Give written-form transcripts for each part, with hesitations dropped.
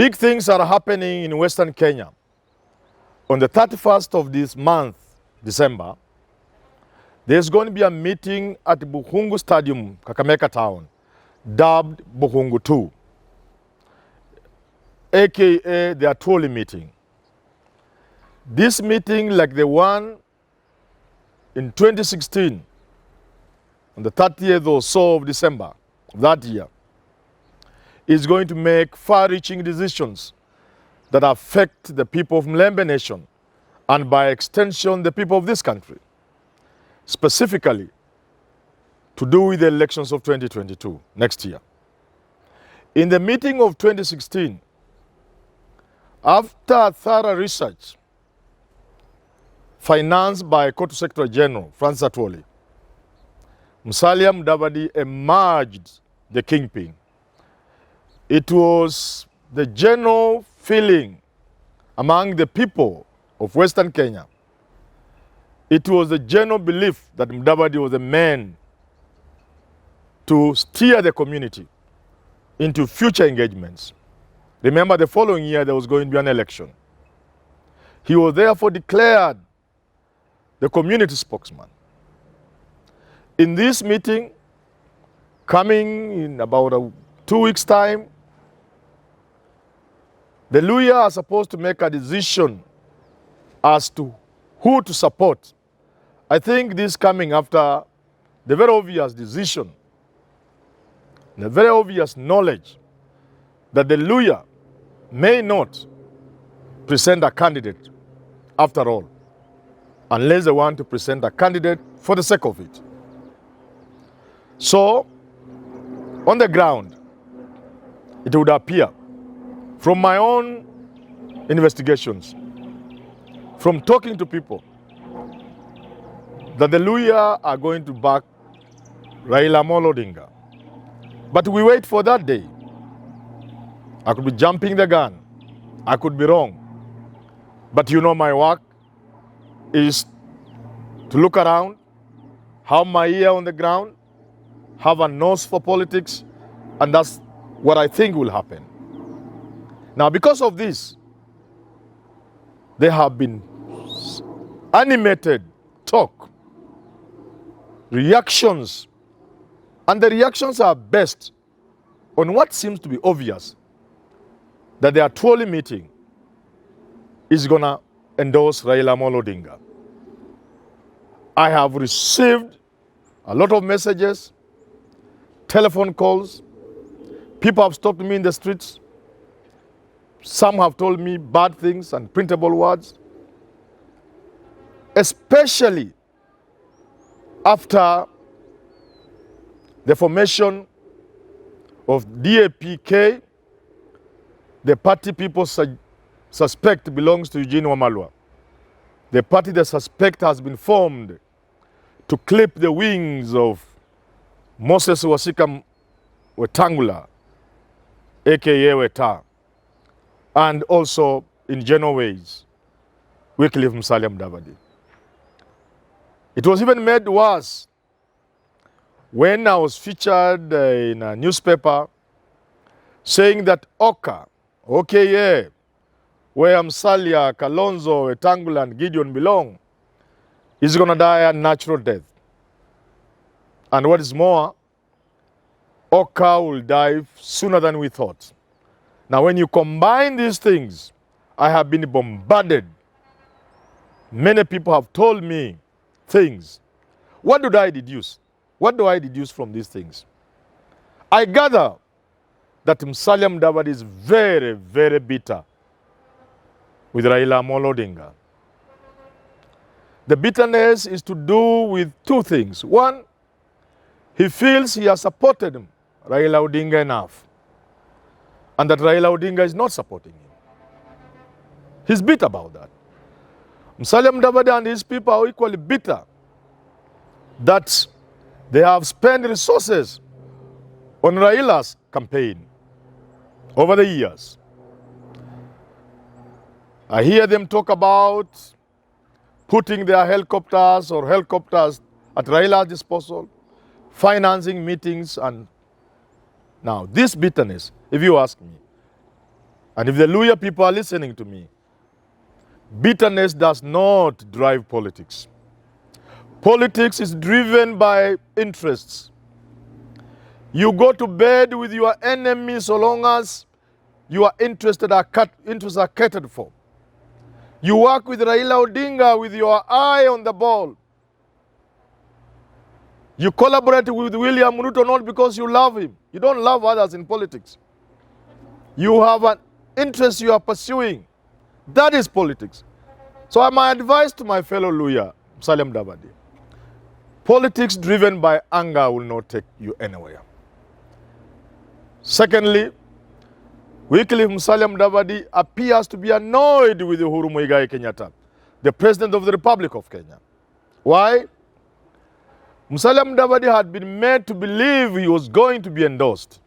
Big things are happening in Western Kenya. On the 31st of this month, December, there's going to be a meeting at Bukhungu Stadium, Kakamega Town, dubbed Bukhungu 2, aka the Atwoli meeting. This meeting, like the one in 2016, on the 30th or so of December of that year, is going to make far-reaching decisions that affect the people of Mlembe Nation and by extension the people of this country, specifically to do with the elections of 2022, next year. In the meeting of 2016, after thorough research financed by Court Secretary General Francis Atwoli, Musalia Mudavadi emerged the kingpin. It was the general feeling among the people of Western Kenya. It was the general belief that Mudavadi was the man to steer the community into future engagements. Remember, the following year there was going to be an election. He was therefore declared the community spokesman. In this meeting, coming in about 2 weeks' time, the Luhya are supposed to make a decision as to who to support. I think this coming after the very obvious decision, the very obvious knowledge that the Luhya may not present a candidate after all, unless they want to present a candidate for the sake of it. So, on the ground, it would appear, from my own investigations, from talking to people, that the Luhya are going to back Raila Odinga. But we wait for that day. I could be jumping the gun. I could be wrong. But you know my work is to look around, have my ear on the ground, have a nose for politics, and that's what I think will happen. Now, because of this, there have been animated talk, reactions, and the reactions are based on what seems to be obvious, that the Atwoli meeting is going to endorse Raila Odinga. I have received a lot of messages, telephone calls. People have stopped me in the streets. Some have told me bad things and printable words, especially after the formation of DAPK, the party people suspect belongs to Eugene Wamalwa. The party they suspect has been formed to clip the wings of Moses Wasika Wetangula, aka Weta, and also, in general ways, Wycliffe Musalia Mudavadi. It was even made worse when I was featured in a newspaper saying that Oka, OKA, where Musalia, Kalonzo, Wetangula, and Gideon belong, is going to die a natural death. And what is more, Oka will die sooner than we thought. Now, when you combine these things, I have been bombarded. Many people have told me things. What did I deduce? What do I deduce from these things? I gather that Musalia Mudavadi is very, very bitter with Raila Odinga. The bitterness is to do with two things. One, he feels he has supported Raila Odinga enough, and that Raila Odinga is not supporting him. He's bitter about that. Musalia Mudavadi and his people are equally bitter that they have spent resources on Raila's campaign over the years. I hear them talk about putting their helicopters at Raila's disposal, financing meetings, and now this bitterness, if you ask me, And if the Luhya people are listening to me, bitterness does not drive politics. Politics is driven by interests. You go to bed with your enemy so long as your interests are catered for. You work with Raila Odinga with your eye on the ball. You collaborate with William Ruto not because you love him. You don't love others in politics. You have an interest you are pursuing. That is politics. So my advice to my fellow Luhya, Musalia Mudavadi, politics driven by anger will not take you anywhere. Secondly, Wycliffe Musalia Mudavadi appears to be annoyed with Uhuru Muigai Kenyatta, the President of the Republic of Kenya. Why? Musalia Mudavadi had been made to believe he was going to be endorsed.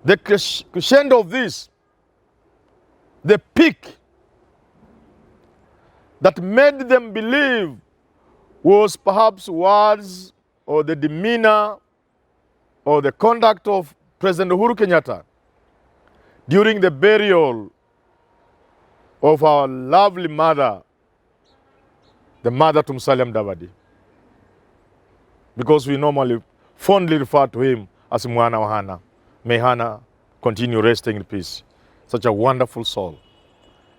The crescendo of this, the peak that made them believe was perhaps words or the demeanor or the conduct of President Uhuru Kenyatta during the burial of our lovely mother, the mother to Musalia Mudavadi. Because we normally fondly refer to him as Mwana wa Hana. May Hana continue resting in peace. Such a wonderful soul.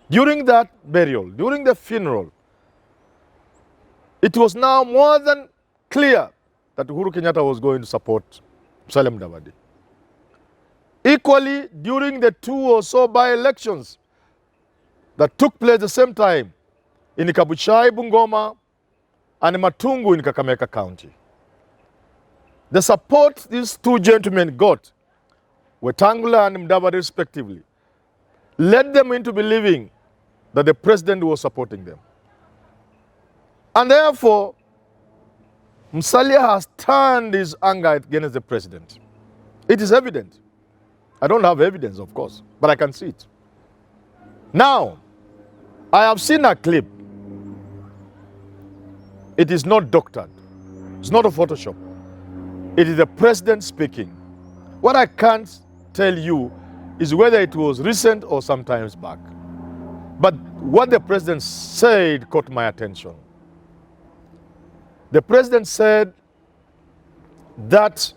During that burial, during the funeral, it was now more than clear that Uhuru Kenyatta was going to support Musalia Mudavadi. Equally, during the 2 or so by-elections that took place at the same time in Kabuchai, Bungoma, and Matungu in Kakamega County, the support these two gentlemen got, Wetangula and Mudavadi respectively, led them into believing that the president was supporting them. And therefore, Musalia has turned his anger against the president. It is evident. I don't have evidence, of course, but I can see it. Now, I have seen a clip. It is not doctored. It's not a Photoshop. It is the president speaking. What I can't tell you is whether it was recent or sometimes back. But what the president said caught my attention. The president said that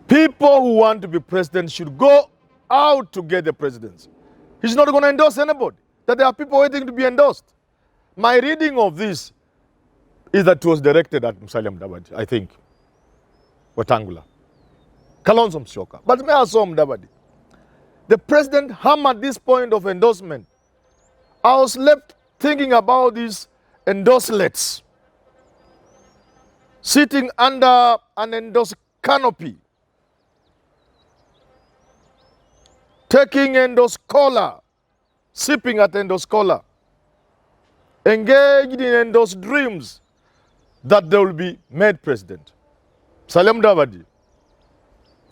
people who want to be president should go out to get the presidency. He's not going to endorse anybody. That there are people waiting to be endorsed. My reading of this is that it was directed at Musalia Mudavadi, I think. Wetangula. Kalonzo Musyoka. But may I say Mudavadi. The president hammered this point of endorsement. I was left thinking about these endorselets sitting under an endorsed canopy, taking endorsed collar, sipping at endorsed collar, engaged in endorsed dreams that they will be made president. Musalia Mudavadi,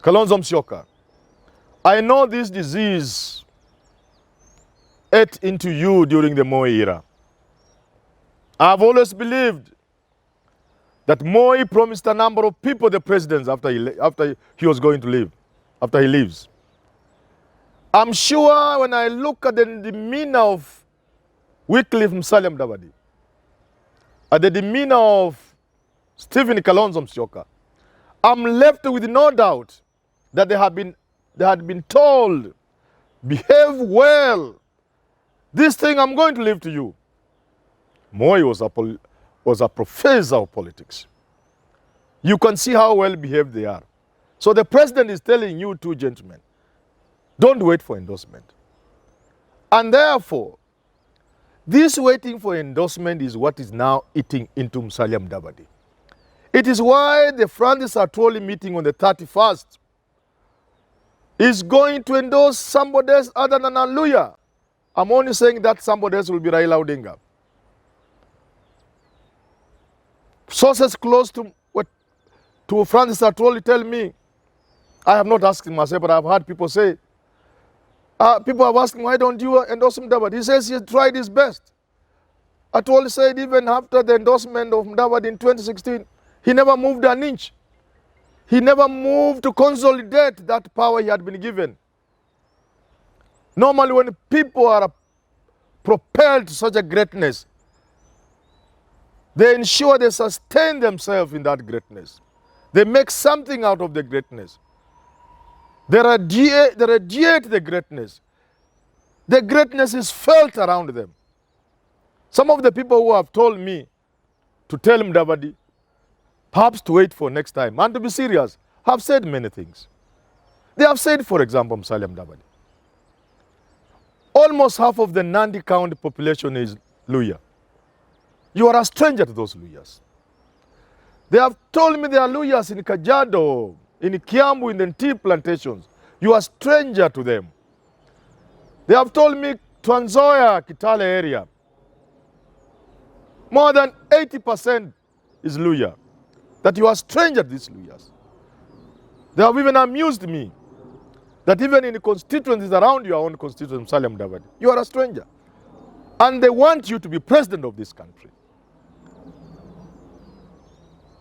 Kalonzo Musyoka, I know this disease ate into you during the Moi era. I've always believed that Moi promised a number of people the presidency after he was going to leave, after he leaves. I'm sure when I look at the demeanor of Wycliffe Musalia Mudavadi, at the demeanor of Stephen Kalonzo Musyoka, I'm left with no doubt that they had been told, behave well. This thing I'm going to leave to you. Moi was a professor of politics. You can see how well behaved they are. So the president is telling you two gentlemen, don't wait for endorsement. And therefore, this waiting for endorsement is what is now eating into Musalia Mudavadi. It is why the Francis Atwoli meeting on the 31st is going to endorse somebody else other than a Luhya. I'm only saying that somebody else will be Raila Odinga. Sources close to Francis Atwoli tell me, I have not asked him myself, but I've heard people say, people have asked him, why don't you endorse Mudavadi? He says he tried his best. Atwoli said even after the endorsement of Mudavadi in 2016, he never moved an inch. He never moved to consolidate that power he had been given. Normally when people are propelled to such a greatness, they ensure they sustain themselves in that greatness. They make something out of the greatness. They radiate the greatness. The greatness is felt around them. Some of the people who have told me to tell Mudavadi, perhaps to wait for next time, and to be serious, have said many things. They have said, for example, Musalia Mudavadi, almost half of the Nandi County population is Luhya. You are a stranger to those Luhyas. They have told me there are Luhyas in Kajiado, in Kiambu, in the tea plantations. You are a stranger to them. They have told me Trans Nzoia, Kitale area, more than 80% is Luhya. That you are a stranger to these Luhyas. They have even amused me that even in the constituencies around your own constituency, Musalia Mudavadi, you are a stranger. And they want you to be president of this country.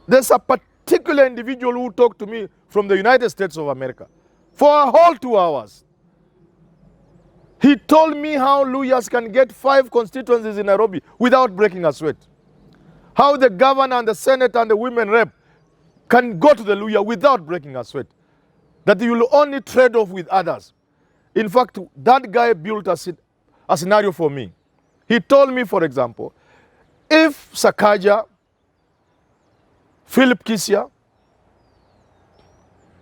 There's a particular individual who talked to me from the United States of America for a whole 2 hours. He told me how Luhyas can get 5 constituencies in Nairobi without breaking a sweat. How the governor and the Senate and the women rep can go to the Luhya without breaking a sweat. That you will only trade off with others. In fact, that guy built a scenario for me. He told me, for example, if Sakaja, Philip Kisya,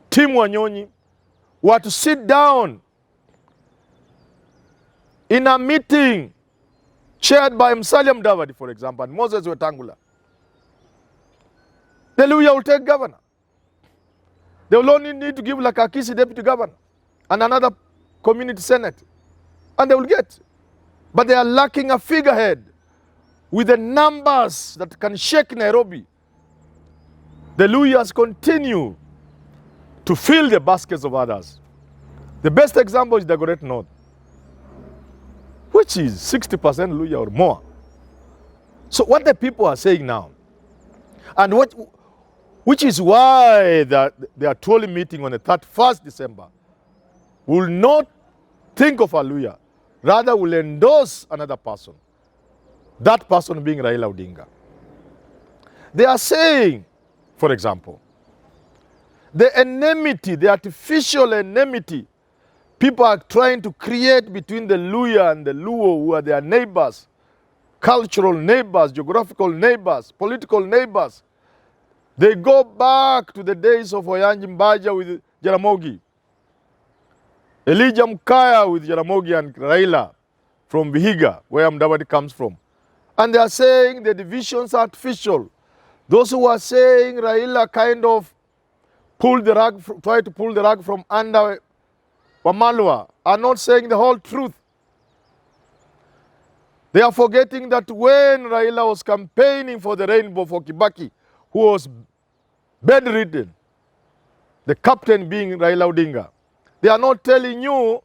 Tim Wanyonyi were to sit down in a meeting chaired by Musalia Mudavadi, for example, and Moses Wetangula, the Luhya will take governor. They will only need to give like a Kisi deputy governor and another community senate, and they will get. But they are lacking a figurehead with the numbers that can shake Nairobi. The Luhyas continue to fill the baskets of others. The best example is the Great North, which is 60% Luhya or more. So what the people are saying now, and which is why the Atwoli meeting on the 31st December will not think of a Luhya, rather will endorse another person, that person being Raila Odinga. They are saying, for example, the enmity, the artificial enmity people are trying to create between the Luhya and the Luo, who are their neighbors, cultural neighbors, geographical neighbors, political neighbors. They go back to the days of Oyanji Mbaja with Jaramogi, Elijah Mkaya with Jaramogi and Raila from Vihiga, where Mudavadi comes from. And they are saying the divisions are artificial. Those who are saying Raila kind of tried to pull the rug from under Wamalwa are not saying the whole truth. They are forgetting that when Raila was campaigning for the rainbow for Kibaki, who was bedridden, the captain being Raila Odinga, they are not telling you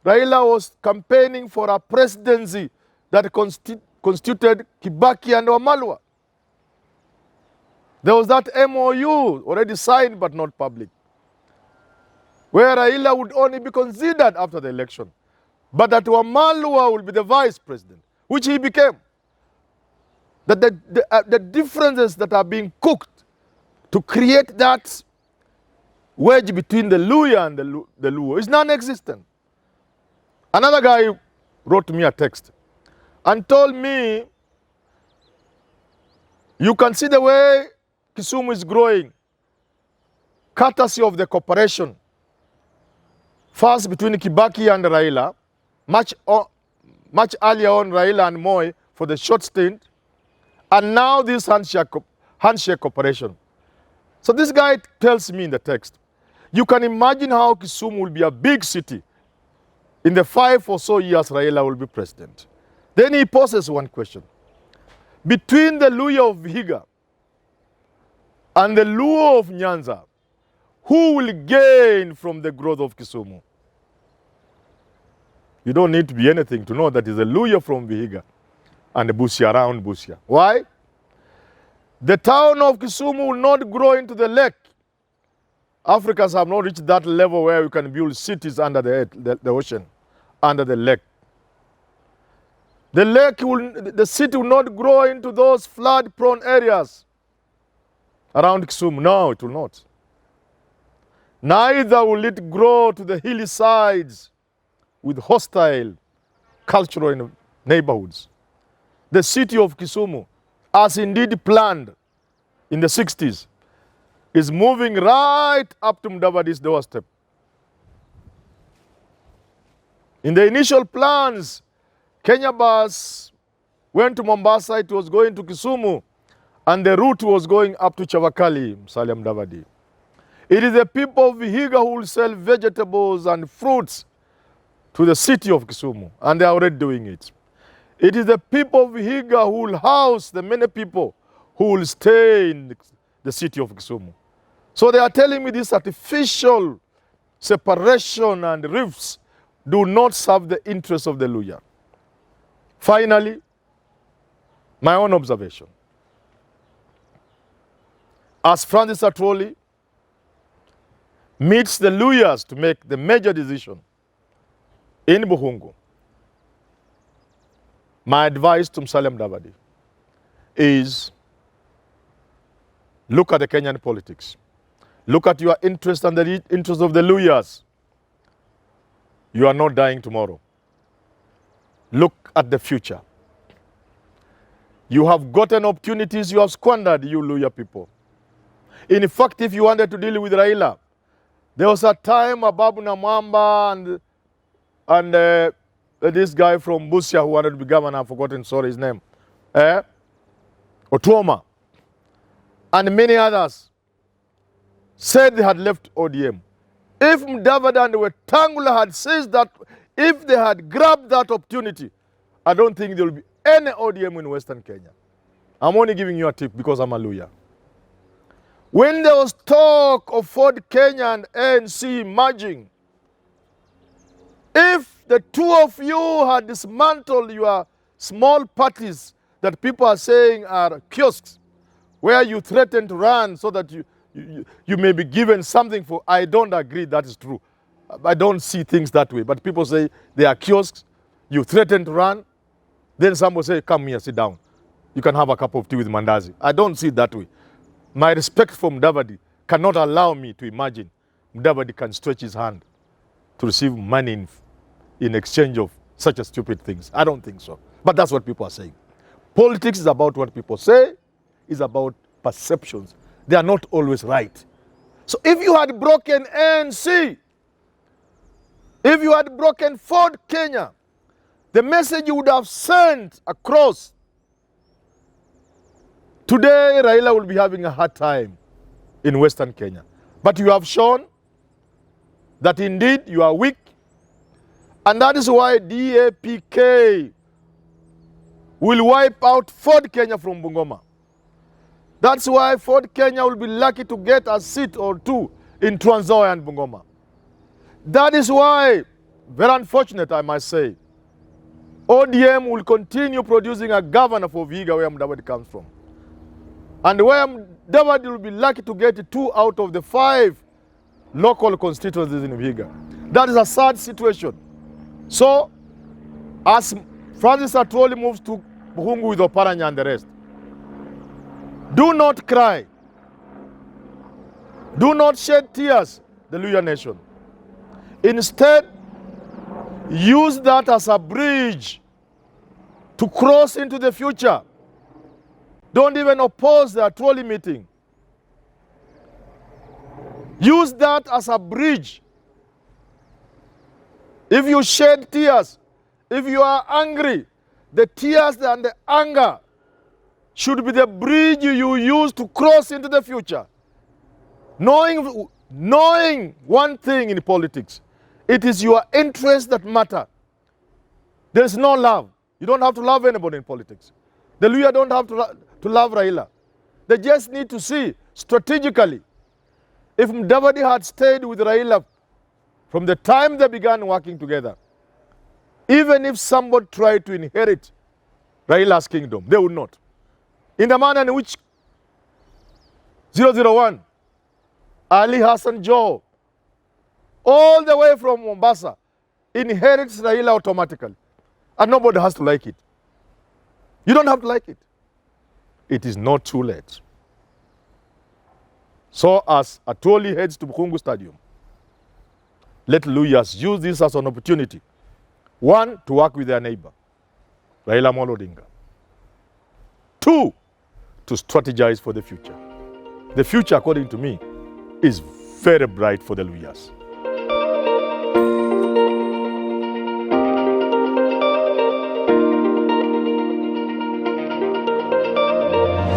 Raila was campaigning for a presidency that constituted Kibaki and Wamalwa. There was that MOU already signed but not public, where Raila would only be considered after the election, but that Wamalwa will be the vice president, which he became. That the differences that are being cooked to create that wedge between the Luhya and the Luo is non-existent. Another guy wrote me a text and told me, you can see the way Kisumu is growing, courtesy of the cooperation, first between Kibaki and Raila, much earlier on Raila and Moi for the short stint, and now this handshake cooperation. So this guy tells me in the text, you can imagine how Kisumu will be a big city in the 5 or so years Raila will be president. Then he poses one question. Between the Luhya of Vihiga and the Luo of Nyanza, who will gain from the growth of Kisumu? You don't need to be anything to know that is a Luhya from Vihiga and the Busia around Busia. Why? The town of Kisumu will not grow into the lake Africans have not reached that level where we can build cities under the ocean, under the lake. The city will not grow into those flood-prone areas around Kisumu. No, it will not. Neither will it grow to the hilly sides with hostile cultural neighborhoods. The city of Kisumu, as indeed planned in the 60s, is moving right up to Mudavadi's doorstep. In the initial plans, Kenya Bus went to Mombasa, it was going to Kisumu, and the route was going up to Chavakali, Musalia Mudavadi. It is the people of Vihiga who will sell vegetables and fruits to the city of Kisumu, and they are already doing it. It is the people of Vihiga who will house the many people who will stay in the city of Kisumu. So they are telling me this artificial separation and rifts do not serve the interests of the Luhya. Finally, my own observation. As Francis Atwoli meets the Luhyas to make the major decision in Bukhungu, my advice to Musalia Mudavadi is look at the Kenyan politics. Look at your interest and the interest of the Luhyas. You are not dying tomorrow. Look at the future. You have gotten opportunities you have squandered, you Luhya people. In fact, if you wanted to deal with Raila, there was a time Ababu Namwamba and this guy from Busia who wanted to be governor, I've forgotten, sorry his name, Otuoma, and many others said they had left ODM. If Mudavadi and Wetangula had seized that, if they had grabbed that opportunity, I don't think there will be any ODM in Western Kenya. I'm only giving you a tip because I'm a Luhya. When there was talk of Ford Kenya and ANC merging, if the two of you had dismantled your small parties that people are saying are kiosks, where you threaten to run so that you may be given something for, I don't agree that is true. I don't see things that way. But people say they are kiosks, you threaten to run, then someone say, come here, sit down. You can have a cup of tea with Mandazi. I don't see it that way. My respect for Mudavadi cannot allow me to imagine Mudavadi can stretch his hand to receive money in exchange of such a stupid things. I don't think so. But that's what people are saying. Politics is about what people say, is about perceptions. They are not always right. So if you had broken ANC, if you had broken Ford Kenya, the message you would have sent across, today Raila will be having a hard time in Western Kenya. But you have shown that indeed you are weak, and that is why DAPK will wipe out Ford Kenya from Bungoma. That's why Ford Kenya will be lucky to get a seat or two in Trans Nzoia and Bungoma. That is why, very unfortunate I must say, ODM will continue producing a governor for Vihiga where Mudavadi comes from. And where Mudavadi will be lucky to get 2 out of the 5 local constituencies in Vihiga. That is a sad situation. So, as Francis Atwoli moves to Bukhungu with Oparanya and the rest, do not cry. Do not shed tears, the Luhya nation. Instead, use that as a bridge to cross into the future. Don't even oppose the Atwoli meeting. Use that as a bridge. If you shed tears, if you are angry, the tears and the anger should be the bridge you use to cross into the future. Knowing one thing in politics, it is your interests that matter. There is no love. You don't have to love anybody in politics. The Luhya don't have to love Raila. They just need to see strategically. If Mudavadi had stayed with Raila from the time they began working together, even if somebody tried to inherit Raila's kingdom, they would not. In the manner in which 001 Ali Hassan Joho, all the way from Mombasa, inherits Raila automatically. And nobody has to like it. You don't have to like it. It is not too late. So as Atwoli heads to Bukhungu Stadium, let Luyas use this as an opportunity. One, to work with their neighbor, Raila Amolo Odinga. Two, to strategize for the future. The future, according to me, is very bright for the Luyas.